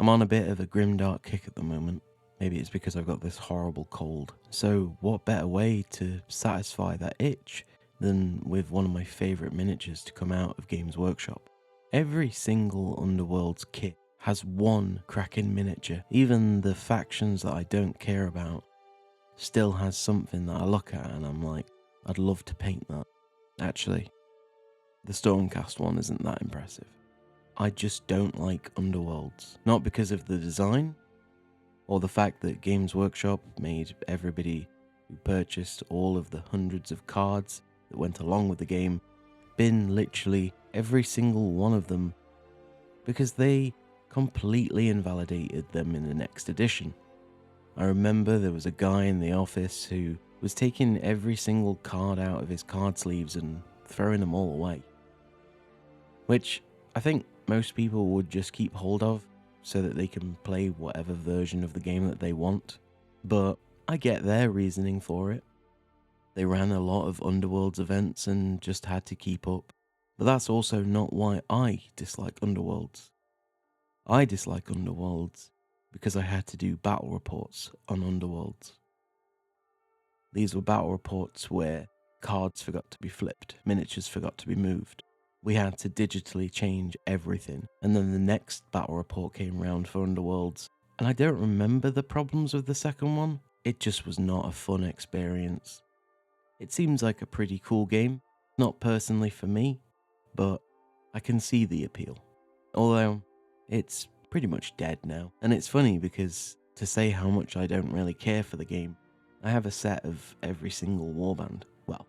I'm on a bit of a Grimdark kick at the moment. Maybe it's because I've got this horrible cold. So what better way to satisfy that itch than with one of my favourite miniatures to come out of Games Workshop. Every single Underworlds kit has one cracking miniature. Even the factions that I don't care about still has something that I look at and I'm like, I'd love to paint that. Actually, the Stormcast one isn't that impressive. I just don't like Underworlds. Not because of the design, or the fact that Games Workshop made everybody who purchased all of the hundreds of cards that went along with the game bin literally every single one of them because they completely invalidated them in the next edition. I remember there was a guy in the office who was taking every single card out of his card sleeves and throwing them all away. Which I think most people would just keep hold of so that they can play whatever version of the game that they want. But I get their reasoning for it. They ran a lot of Underworlds events and just had to keep up. But that's also not why I dislike Underworlds. I dislike Underworlds because I had to do battle reports on Underworlds. These were battle reports where cards forgot to be flipped, miniatures forgot to be moved. We had to digitally change everything, and then the next battle report came round for Underworlds, and I don't remember the problems with the second one. It just was not a fun experience. It seems like a pretty cool game, not personally for me, but I can see the appeal. Although, it's pretty much dead now, and it's funny because to say how much I don't really care for the game, I have a set of every single warband. Well,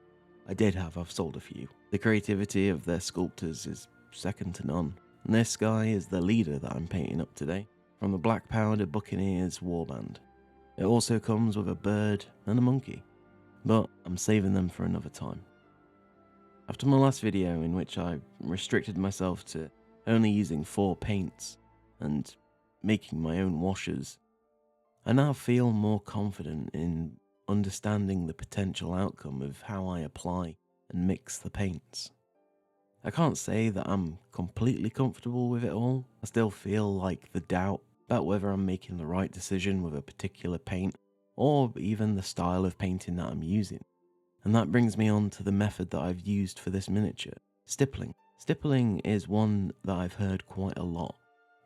I did have, I've sold a few. The creativity of their sculptors is second to none. And this guy is the leader that I'm painting up today, from the Blackpowder Buccaneers warband. It also comes with a bird and a monkey, but I'm saving them for another time. After my last video in which I restricted myself to only using 4 paints and making my own washes, I now feel more confident in understanding the potential outcome of how I apply and mix the paints. I can't say that I'm completely comfortable with it all. I still feel like the doubt about whether I'm making the right decision with a particular paint or even the style of painting that I'm using. And that brings me on to the method that I've used for this miniature, stippling. Stippling is one that I've heard quite a lot,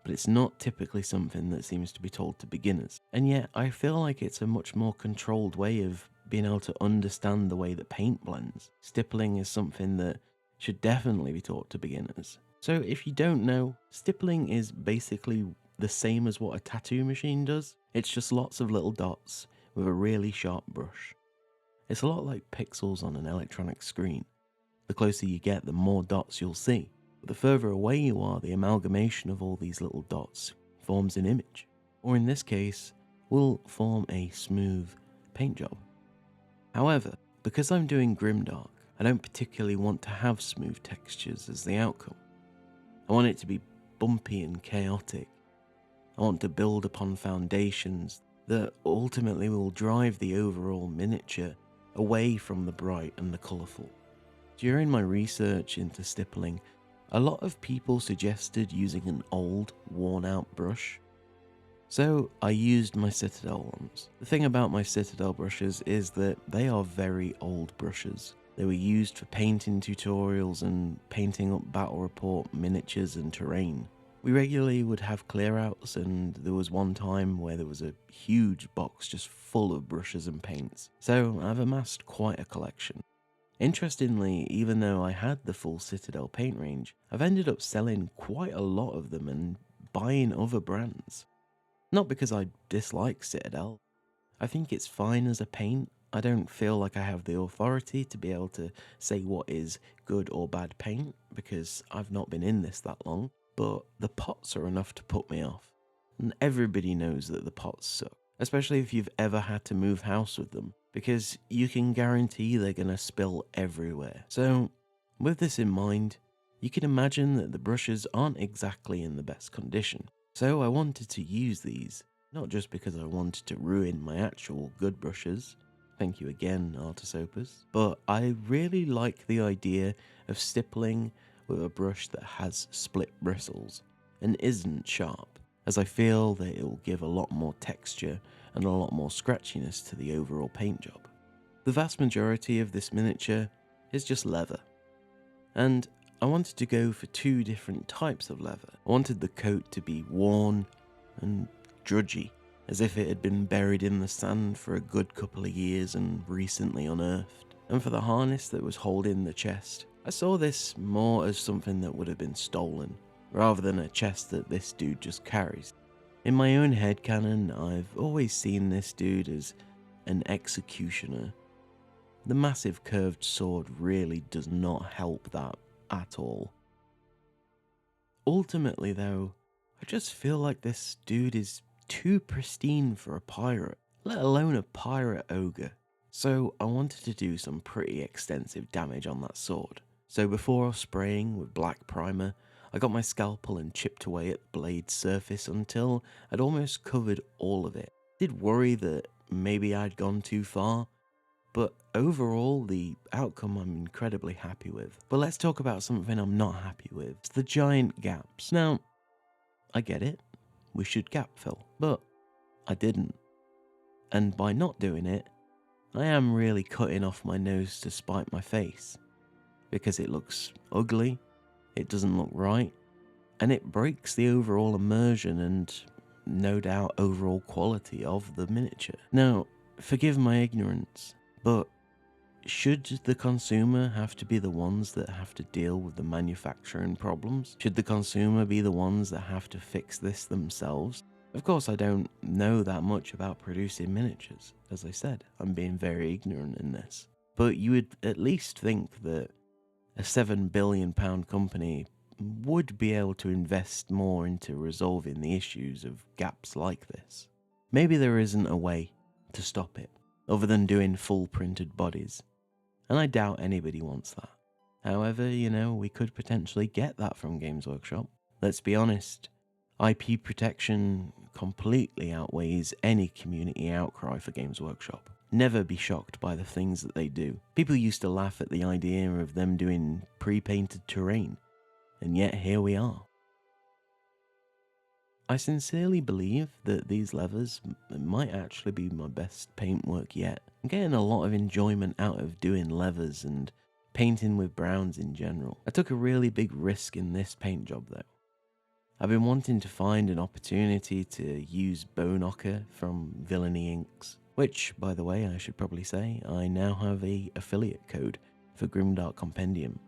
but it's not typically something that seems to be told to beginners. And yet I feel like it's a much more controlled way of being able to understand the way that paint blends. Stippling is something that should definitely be taught to beginners. So if you don't know, stippling is basically the same as what a tattoo machine does. It's just lots of little dots with a really sharp brush. It's a lot like pixels on an electronic screen. The closer you get, the more dots you'll see. But the further away you are, the amalgamation of all these little dots forms an image. Or in this case, will form a smooth paint job. However, because I'm doing Grimdark, I don't particularly want to have smooth textures as the outcome. I want it to be bumpy and chaotic. I want to build upon foundations that ultimately will drive the overall miniature away from the bright and the colourful. During my research into stippling, a lot of people suggested using an old, worn-out brush. So I used my Citadel ones. The thing about my Citadel brushes is that they are very old brushes. They were used for painting tutorials and painting up battle report miniatures and terrain. We regularly would have clearouts, and there was one time where there was a huge box just full of brushes and paints. So I've amassed quite a collection. Interestingly, even though I had the full Citadel paint range, I've ended up selling quite a lot of them and buying other brands. Not because I dislike Citadel. I think it's fine as a paint. I don't feel like I have the authority to be able to say what is good or bad paint because I've not been in this that long, but the pots are enough to put me off. And everybody knows that the pots suck, especially if you've ever had to move house with them, because you can guarantee they're going to spill everywhere. So, with this in mind, you can imagine that the brushes aren't exactly in the best condition. So I wanted to use these, not just because I wanted to ruin my actual good brushes, thank you again Artisopus, but I really like the idea of stippling with a brush that has split bristles and isn't sharp. as I feel that it will give a lot more texture and a lot more scratchiness to the overall paint job. The vast majority of this miniature is just leather, and I wanted to go for two different types of leather. I wanted the coat to be worn and drudgy, as if it had been buried in the sand for a good couple of years and recently unearthed. And for the harness that was holding the chest, I saw this more as something that would have been stolen, rather than a chest that this dude just carries. In my own headcanon, I've always seen this dude as an executioner. The massive curved sword really does not help that at all. Ultimately though, I just feel like this dude is too pristine for a pirate, let alone a pirate ogre. So I wanted to do some pretty extensive damage on that sword. So before spraying with black primer, I got my scalpel and chipped away at the blade's surface until I'd almost covered all of it. Did worry that maybe I'd gone too far, but overall the outcome I'm incredibly happy with. But let's talk about something I'm not happy with. It's the giant gaps. Now, I get it, we should gap fill, but I didn't. And by not doing it, I am really cutting off my nose to spite my face, because it looks ugly, it doesn't look right, and it breaks the overall immersion and no doubt overall quality of the miniature. Now, forgive my ignorance, but should the consumer have to be the ones that have to deal with the manufacturing problems? Should the consumer be the ones that have to fix this themselves? Of course, I don't know that much about producing miniatures. As I said, I'm being very ignorant in this. But you would at least think that a £7 billion company would be able to invest more into resolving the issues of gaps like this. Maybe there isn't a way to stop it, other than doing full printed bodies, and I doubt anybody wants that. However, we could potentially get that from Games Workshop. Let's be honest, IP protection completely outweighs any community outcry for Games Workshop. Never be shocked by the things that they do. People used to laugh at the idea of them doing pre-painted terrain, and yet here we are. I sincerely believe that these leathers might actually be my best paintwork yet. I'm getting a lot of enjoyment out of doing leathers and painting with browns in general. I took a really big risk in this paint job though. I've been wanting to find an opportunity to use Bone Ochre from Villainy Inks, which, by the way, I should probably say, I now have an affiliate code for Grimdark Compendium.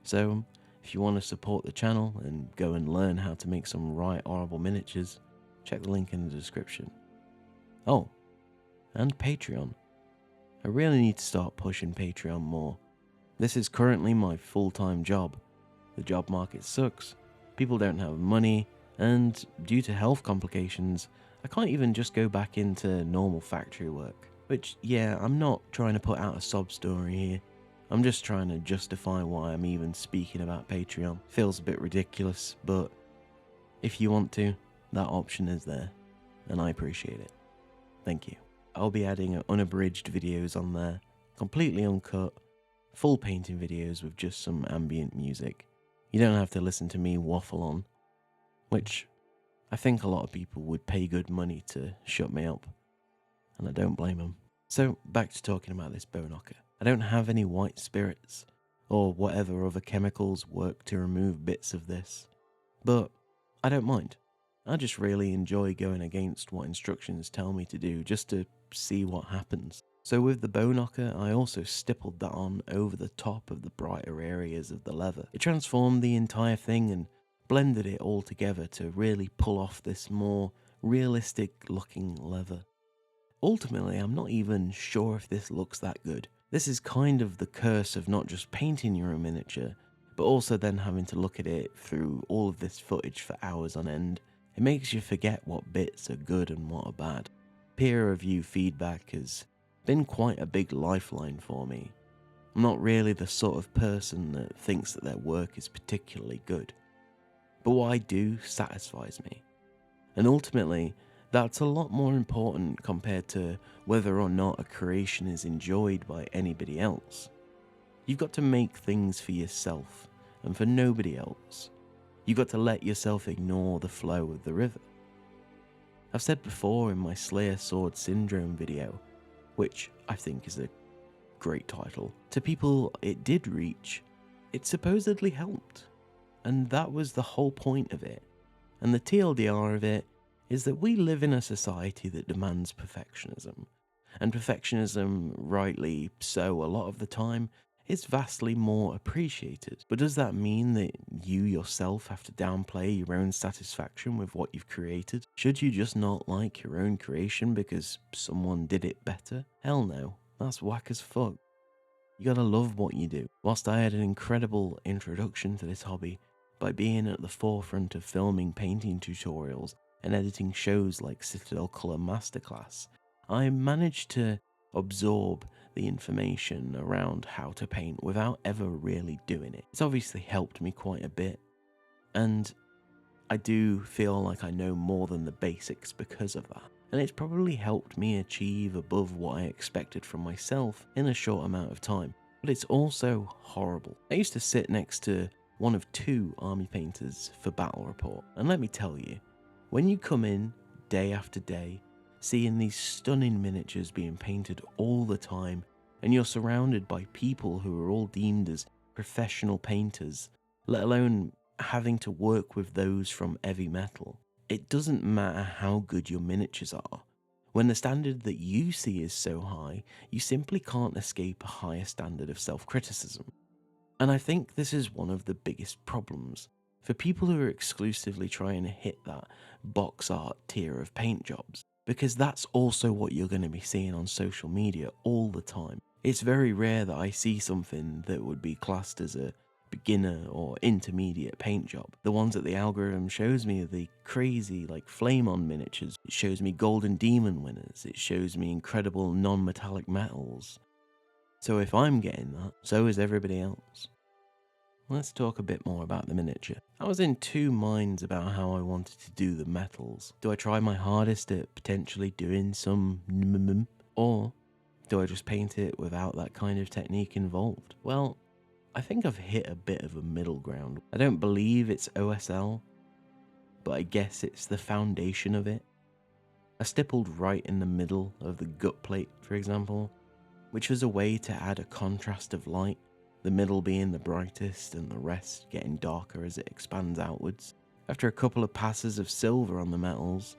So, if you want to support the channel and go and learn how to make some right horrible miniatures, check the link in the description. Oh, and Patreon. I really need to start pushing Patreon more. This is currently my full-time job. The job market sucks. People don't have money, and due to health complications, I can't even just go back into normal factory work. Which, yeah, I'm not trying to put out a sob story here. I'm just trying to justify why I'm even speaking about Patreon. Feels a bit ridiculous, but if you want to, that option is there, and I appreciate it. Thank you. I'll be adding unabridged videos on there, completely uncut, full painting videos with just some ambient music. You don't have to listen to me waffle on, which I think a lot of people would pay good money to shut me up, and I don't blame them. So back to talking about this Bone Ochre. I don't have any white spirits, or whatever other chemicals work to remove bits of this, but I don't mind. I just really enjoy going against what instructions tell me to do just to see what happens. So with the Bone Ochre, I also stippled that on over the top of the brighter areas of the leather. It transformed the entire thing and blended it all together to really pull off this more realistic looking leather. Ultimately, I'm not even sure if this looks that good. This is kind of the curse of not just painting your own miniature, but also then having to look at it through all of this footage for hours on end. It makes you forget what bits are good and what are bad. Peer review feedback has been quite a big lifeline for me. I'm not really the sort of person that thinks that their work is particularly good, but what I do satisfies me. And ultimately, that's a lot more important compared to whether or not a creation is enjoyed by anybody else. You've got to make things for yourself and for nobody else. You've got to let yourself ignore the flow of the river. I've said before in my Slayer Sword Syndrome video, which I think is a great title, to people it did reach, it supposedly helped. And that was the whole point of it. And the TLDR of it is that we live in a society that demands perfectionism. And perfectionism, rightly so a lot of the time, is vastly more appreciated. But does that mean that you yourself have to downplay your own satisfaction with what you've created? Should you just not like your own creation because someone did it better? Hell no, that's whack as fuck. You gotta love what you do. Whilst I had an incredible introduction to this hobby by being at the forefront of filming painting tutorials and editing shows like Citadel Colour Masterclass, I managed to absorb the information around how to paint without ever really doing it. It's obviously helped me quite a bit, and I do feel like I know more than the basics because of that. And it's probably helped me achieve above what I expected from myself in a short amount of time. But it's also horrible. I used to sit next to one of 2 army painters for battle report, and let me tell you, when you come in day after day, seeing these stunning miniatures being painted all the time, and you're surrounded by people who are all deemed as professional painters, let alone having to work with those from heavy metal, it doesn't matter how good your miniatures are. When the standard that you see is so high, you simply can't escape a higher standard of self-criticism. And I think this is one of the biggest problems for people who are exclusively trying to hit that box art tier of paint jobs, because that's also what you're going to be seeing on social media all the time. It's very rare that I see something that would be classed as a beginner or intermediate paint job. The ones that the algorithm shows me are the crazy like flame on miniatures. It shows me golden demon winners. It shows me incredible non-metallic metals. So if I'm getting that, so is everybody else. Let's talk a bit more about the miniature. I was in 2 minds about how I wanted to do the metals. Do I try my hardest at potentially doing some or do I just paint it without that kind of technique involved? Well, I think I've hit a bit of a middle ground. I don't believe it's OSL, but I guess it's the foundation of it. I stippled right in the middle of the gut plate, for example, which was a way to add a contrast of light, the middle being the brightest and the rest getting darker as it expands outwards. After a couple of passes of silver on the metals,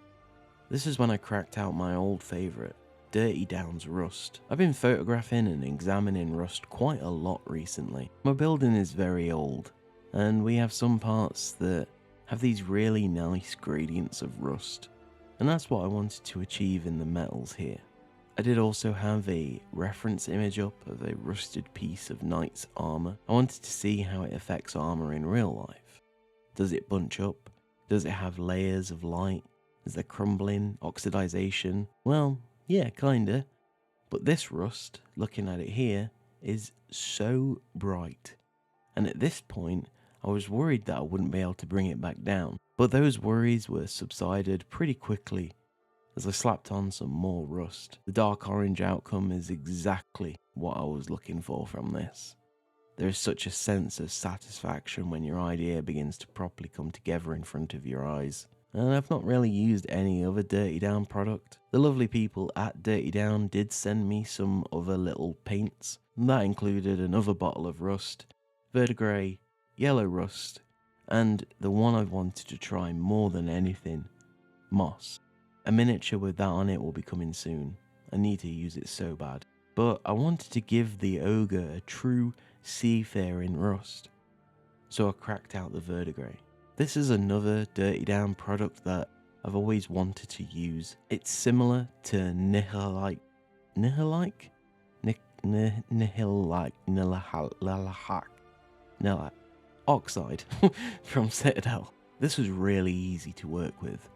this is when I cracked out my old favourite, Dirty Down's rust. I've been photographing and examining rust quite a lot recently. My building is very old, and we have some parts that have these really nice gradients of rust, and that's what I wanted to achieve in the metals here. I did also have a reference image up of a rusted piece of knight's armour. I wanted to see how it affects armour in real life. Does it bunch up? Does it have layers of light? Is there crumbling, oxidization? Well, yeah, kinda. But this rust, looking at it here, is so bright. And at this point, I was worried that I wouldn't be able to bring it back down. But those worries were subsided pretty quickly as I slapped on some more rust. The dark orange outcome is exactly what I was looking for from this. There is such a sense of satisfaction when your idea begins to properly come together in front of your eyes. And I've not really used any other Dirty Down product. The lovely people at Dirty Down did send me some other little paints, and that included another bottle of rust, verdigris, yellow rust, and the one I wanted to try more than anything, moss. A miniature with that on it will be coming soon. I need to use it so bad. But I wanted to give the ogre a true seafaring rust, so I cracked out the verdigris. This is another Dirty Down product that I've always wanted to use. It's similar to Nihilite Oxide from Citadel. This was really easy to work with.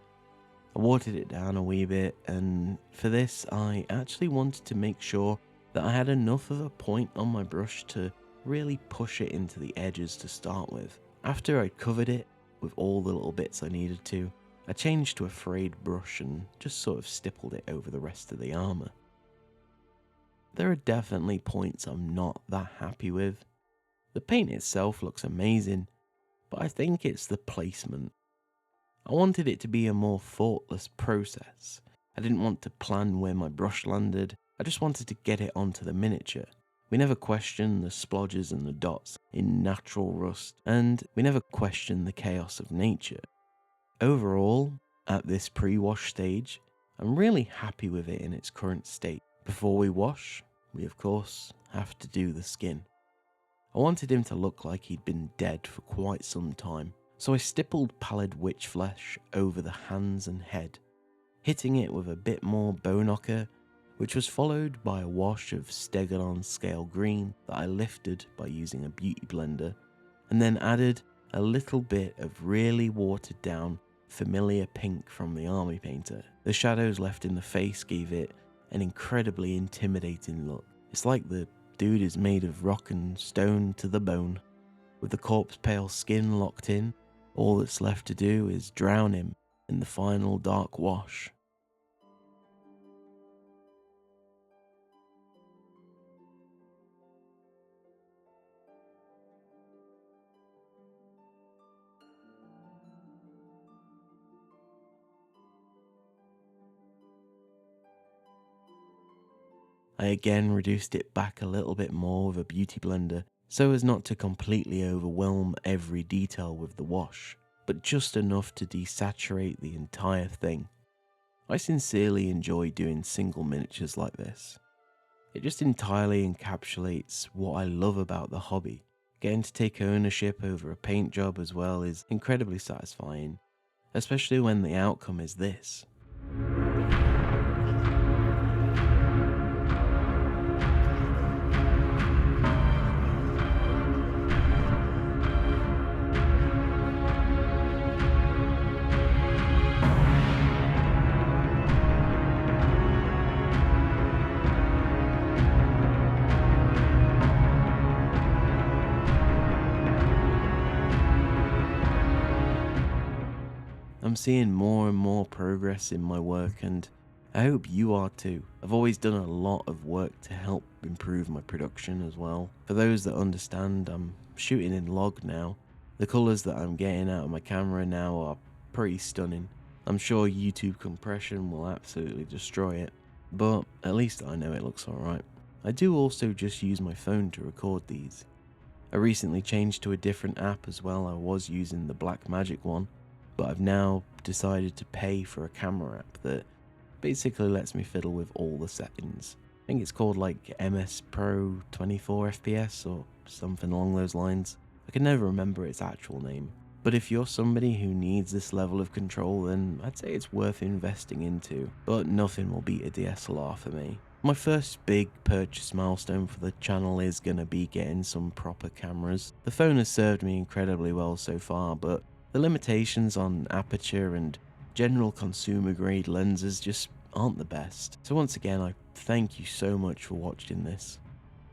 I watered it down a wee bit, and for this I actually wanted to make sure that I had enough of a point on my brush to really push it into the edges to start with. After I'd covered it with all the little bits I needed to, I changed to a frayed brush and just sort of stippled it over the rest of the armour. There are definitely points I'm not that happy with. The paint itself looks amazing, but I think it's the placement. I wanted it to be a more thoughtless process. I didn't want to plan where my brush landed, I just wanted to get it onto the miniature. We never questioned the splodges and the dots in natural rust, and we never questioned the chaos of nature. Overall, at this pre-wash stage, I'm really happy with it in its current state. Before we wash, we of course have to do the skin. I wanted him to look like he'd been dead for quite some time, so I stippled pallid witch flesh over the hands and head, hitting it with a bit more bone ochre, which was followed by a wash of Stegodon scale green that I lifted by using a beauty blender, and then added a little bit of really watered down familiar pink from the army painter. The shadows left in the face gave it an incredibly intimidating look. It's like the dude is made of rock and stone to the bone. With the corpse pale skin locked in, all that's left to do is drown him in the final dark wash. I again reduced it back a little bit more with a beauty blender so as not to completely overwhelm every detail with the wash, but just enough to desaturate the entire thing. I sincerely enjoy doing single miniatures like this. It just entirely encapsulates what I love about the hobby. Getting to take ownership over a paint job as well is incredibly satisfying, especially when the outcome is this. I'm seeing more and more progress in my work, and I hope you are too. I've always done a lot of work to help improve my production as well. For those that understand, I'm shooting in log now. The colours that I'm getting out of my camera now are pretty stunning. I'm sure YouTube compression will absolutely destroy it, but at least I know it looks alright. I do also just use my phone to record these. I recently changed to a different app as well. I was using the Blackmagic one, but I've now decided to pay for a camera app that basically lets me fiddle with all the settings. I think it's called like MS Pro 24 FPS or something along those lines. I can never remember its actual name. But if you're somebody who needs this level of control, then I'd say it's worth investing into, but nothing will beat a DSLR for me. My first big purchase milestone for the channel is gonna be getting some proper cameras. The phone has served me incredibly well so far, but the limitations on aperture and general consumer grade lenses just aren't the best. So once again, I thank you so much for watching this.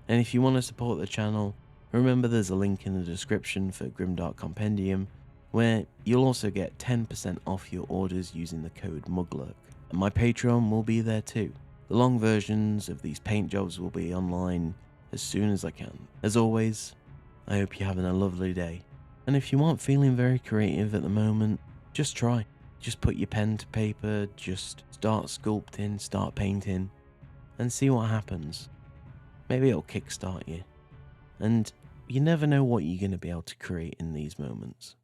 And if you want to support the channel, remember there's a link in the description for Grimdark Compendium, where you'll also get 10% off your orders using the code MUGLURK. And my Patreon will be there too. The long versions of these paint jobs will be online as soon as I can. As always, I hope you're having a lovely day. And if you aren't feeling very creative at the moment, just try. Just put your pen to paper, just start sculpting, start painting, and see what happens. Maybe it'll kickstart you. And you never know what you're going to be able to create in these moments.